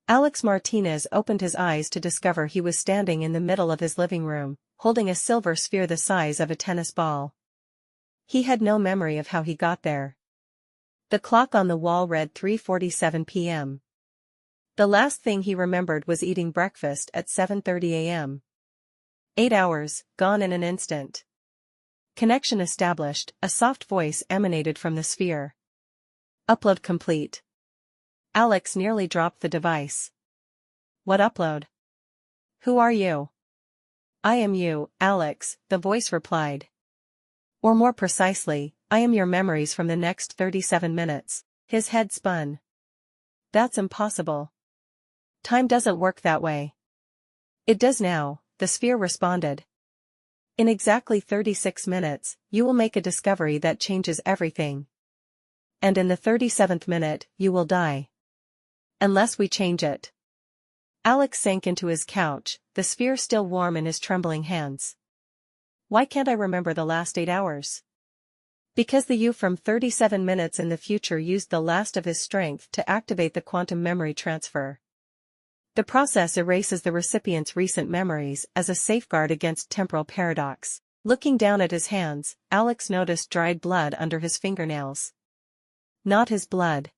Alex Martinez opened his eyes to discover he was standing in the middle of his living room, holding a silver sphere the size of a tennis ball. He had no memory of how he got there. The clock on the wall read 3:47 p.m. The last thing he remembered was eating breakfast at 7:30 a.m. 8 hours, gone in an instant. Connection established, a soft voice emanated from the sphere. Upload complete. Alex nearly dropped the device. What upload? Who are you? I am you, Alex, the voice replied. Or more precisely, I am your memories from the next 37 minutes. His head spun. That's impossible. Time doesn't work that way. It does now, the sphere responded. In exactly 36 minutes, you will make a discovery that changes everything. And in the 37th minute, you will die. Unless we change it. Alex sank into his couch, the sphere still warm in his trembling hands. Why can't I remember the last 8 hours? Because the you from 37 minutes in the future used the last of his strength to activate the quantum memory transfer. The process erases the recipient's recent memories as a safeguard against temporal paradox. Looking down at his hands, Alex noticed dried blood under his fingernails. Not his blood.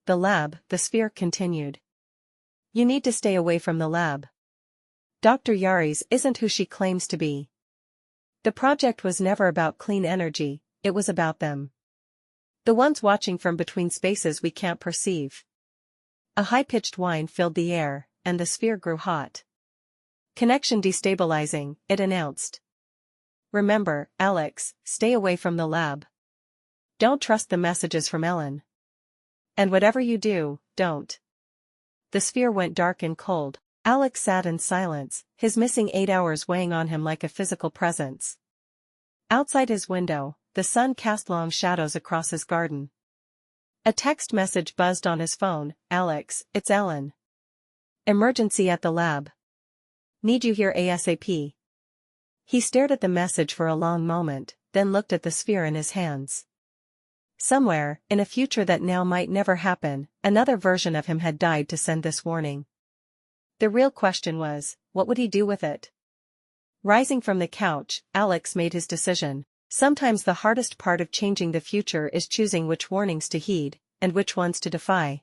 The lab, the sphere continued. You need to stay away from the lab. Dr. Yaris isn't who she claims to be. The project was never about clean energy, it was about them. The ones watching from between spaces we can't perceive. A high-pitched whine filled the air, and the sphere grew hot. Connection destabilizing, it announced. Remember, Alex, stay away from the lab. Don't trust the messages from Ellen. And whatever you do, don't. The sphere went dark and cold. Alex sat in silence, his missing 8 hours weighing on him like a physical presence. Outside his window, the sun cast long shadows across his garden. A text message buzzed on his phone. Alex, it's Ellen. Emergency at the lab. Need you here ASAP. He stared at the message for a long moment, then looked at the sphere in his hands. Somewhere, in a future that now might never happen, another version of him had died to send this warning. The real question was, what would he do with it? Rising from the couch, Alex made his decision. Sometimes the hardest part of changing the future is choosing which warnings to heed, and which ones to defy.